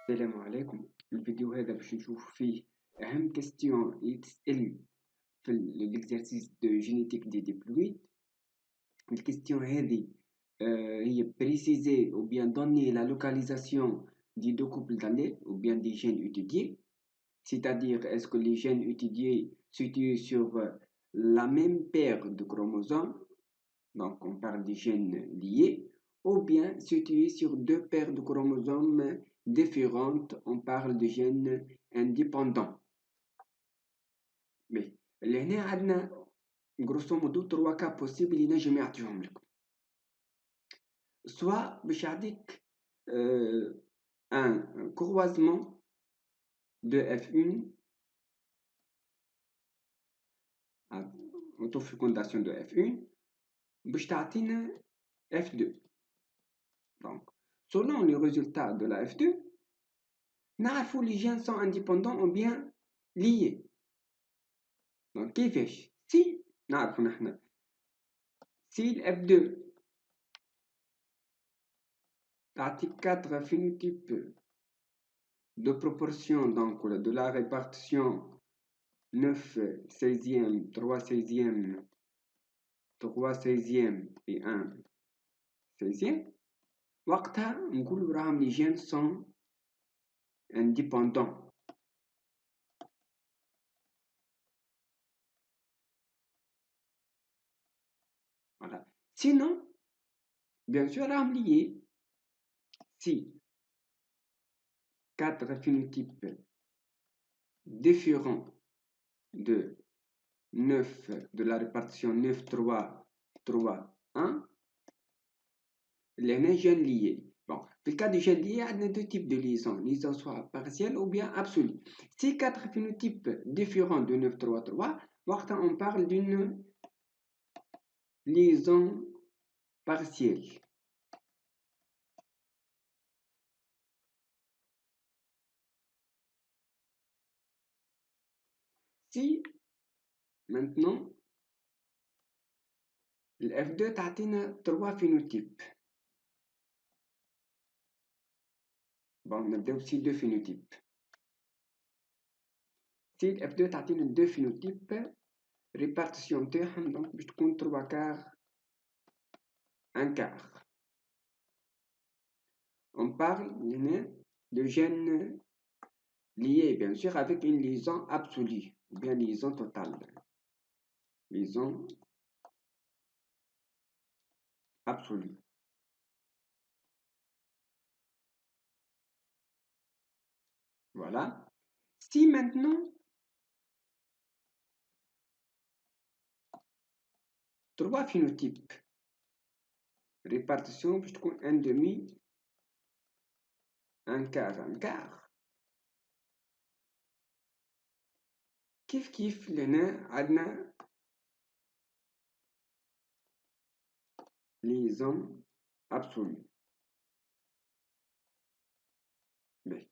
السلام عليكم. الفيديو هذا باش نشوف فيه أهم كاستيون يتسأل في l'exercice de génétique des diploïdes. الكاستيون هذه هي préciser ou bien donner la localisation des deux couples d'allèles ou bien des gènes étudiés, c'est-à-dire est-ce que les gènes étudiés situés sur la même paire de chromosomes, donc on parle des gènes liés, ou bien situés sur deux paires de chromosomes différentes, on parle de gènes indépendants. Mais لهنا عندنا grosso modo 3 cas possibles ينجم يعطيهم لكم. Soit باش يعطيك un croisement de F1, autofécondation de F1 باش تعطينا F2. Donc selon les résultats de la F2 نعرفوا les gènes sont indépendants ou bien liés. Donc كيفاش؟ si نعرفوا نحنا si F2 تعطيك 4 phénotypes de proportion, donc de la répartition 9 16e, 3 16e, 3 16e et 1 16e, وقتها نقولوا راهم les gènes sont indépendants. Voilà. Sinon, bien sûr, راهم liés. Si 4 phénotypes différents de 9 de la répartition 9 3 3 1 les gènes liés. Bon, dans le cas du gène lié, il y a deux types de liaisons soit partielles ou bien absolues. Si 4 phénotypes différents de 9 3 3, on parle d'une liaison partielle. Si maintenant le F2 تعطينا 3 phénotypes. Bon, on a aussi 2 phénotypes. Si le F2 تعطينا 2 phénotypes, répartition تاعهم donc باش تكون 3 quarts 1 quart. On parle de gènes liés bien sûr avec une liaison absolue ou bien liaison totale. Liaison absolue. Voilà. Si maintenant 3 phénotypes, répartition باش تكون 1 demi 1 quart 1 quart. كيف لهنا عندنا liaison absolue. Mais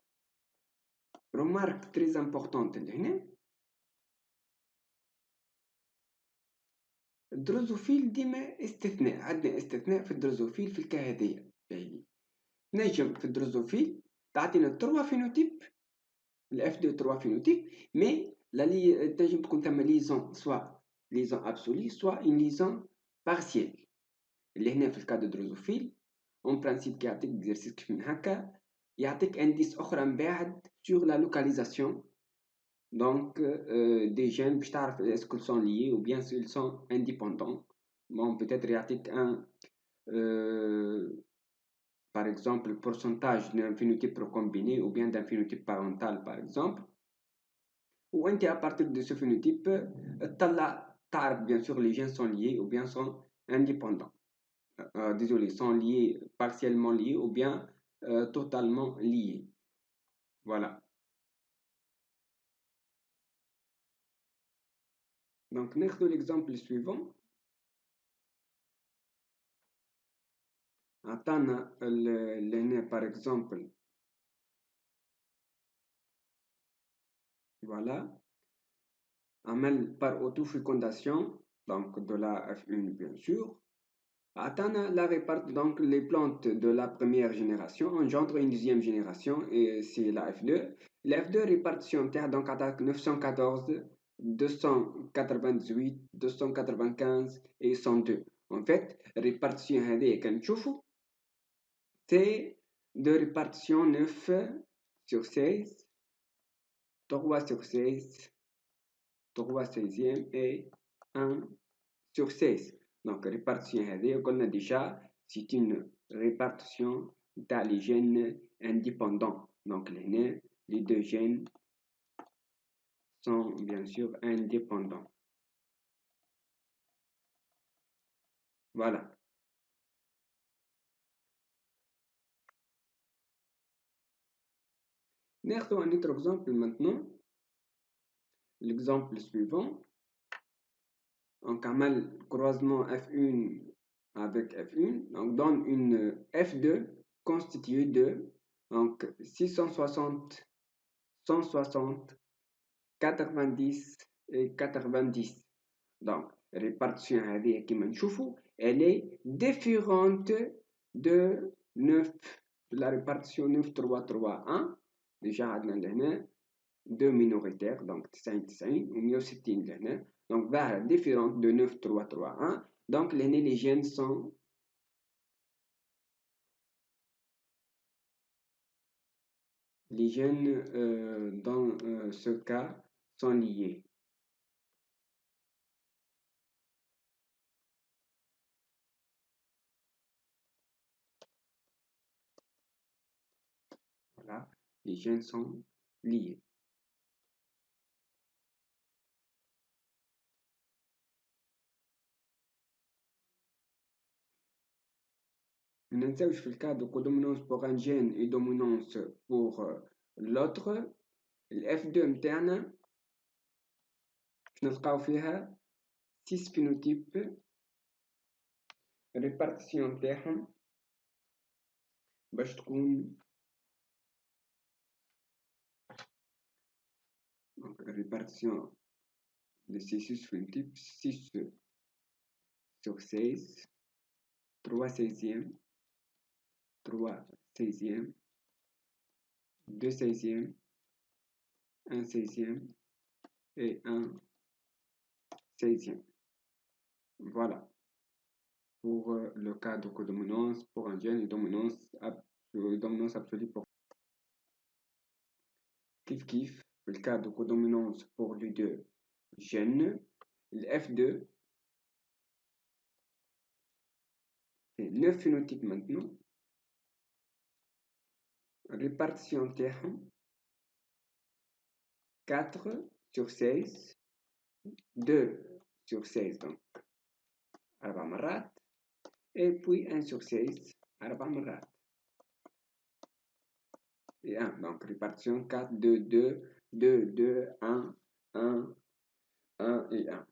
remarque très importante لهنا الدروزوفيل ديما استثناء، عندنا استثناء في الدروزوفيل في الكهذية. نجم في الدروزوفيل تعطينا 3 phénotypes الاف 2 3 phénotypes mais la تنجم تكون ثم liaison soit liaison absolue soit une liaison partielle. اللي هنا في الكاد دروزوفيل اون برانسيب كيعطيك اكزرسيس كيف من هكا، يعطيك انديس اخرى من بعد sur la localisation donc des gènes باش تعرف est-ce qu'ils sont liés ou bien s'ils sont indépendants. Bon, peut-être يعطيك un par exemple le pourcentage d'un phénotype recombiné ou bien d'un phénotype parental par exemple, ou انت à partir de ce phénotype تطلع تعرف bien sûr les gènes sont liés ou bien sont indépendants. Désolé, sont liés, partiellement liés ou bien totalement liés. Voilà. Donc, ناخذ l'exemple suivant. عطانا هنا par exemple, voilà, عمل par autofécondation, donc de la F1 bien sûr, Atteindre la réparte, donc les plantes de la première génération engendrent une deuxième génération et c'est la F2. La F2 répartition terre donc attaque 914, 298, 295 et 102. En fait, répartition هذه كنشوفوا c'est de répartition 9 sur 16, 3 sur 16, 3 16e et 1 sur 16. Donc, répartition هذه قلنا déjà c'est une répartition dans les gènes indépendants. Donc, les deux gènes sont bien sûr indépendants. Voilà. Prenons un autre exemple maintenant. L'exemple suivant. On camel croisement F1 avec F1. Donc, donne une F2 constituée de donc 660, 160, 90 et 90. Donc, répartition هذه كما نشوفوا elle est différente de 9 de la répartition 9 3 3 1. déjà عندنا لهنا 2 minoritaires donc 99 ou 160 لهنا. Donc va différente de 9 3 3 1. Donc les gènes sont dans ce cas sont liés. Voilà, les gènes sont liés. ما ننساوش في الكاد كودومينونس بوغ ان جين اي دومينونس بوغ لوتر. الاف 2 متاعنا باش نلقاو فيها 6 فينوتيب. الريبارتيسيون تاعهم باش تكون répartition de ces 6 phénotypes 6 sur 16, 3 16e, 3 16e, 2 16e, 1 16e et 1 16e. Voilà pour le cas de codominance pour un gène et dominance absolue pour Kif le cas de codominance pour les deux gènes. Le F2 c'est 9 phénotypes maintenant. Répartition terme 4 sur 16, 2 sur 16 donc 4 مرات et puis 1 sur 16 4 مرات et 1 donc répartition 4 2 2 2 2 1 1 1 et 1.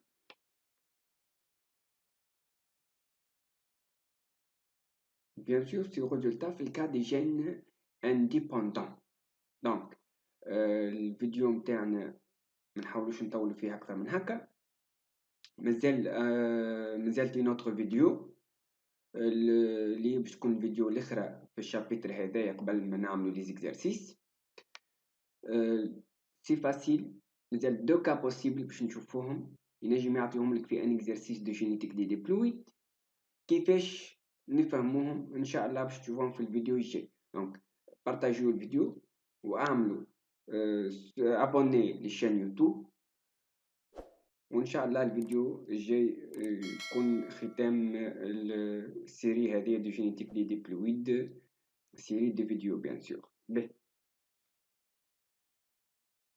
Bien sûr c'est le résultat في le cas des gènes indépendants. donc الفيديو متاعنا ما نحاولوش نطولوا فيه اكثر من هكا. مازال نوتر فيديو اللي باش تكون الفيديو الاخرى في الشابيتر هذايا قبل ما نعملوا لي زيكزارسيس. سي فاسيل مازال دو كا بوسيبل باش نشوفوهم. ينجم يعطيهم لك في ان اكزارسيس دو جينيتيك دي ديبلويد كيفاش نفهموهم ان شاء الله باش تشوفوهم في الفيديو الجاي. دونك بارطاجيو الفيديو واعملوا ابوني للشان يوتيوب وان شاء الله الفيديو الجاي يكون ختام السيري هذه دو جينيتيك دي ديبلويد سيري دو فيديو بيان سور.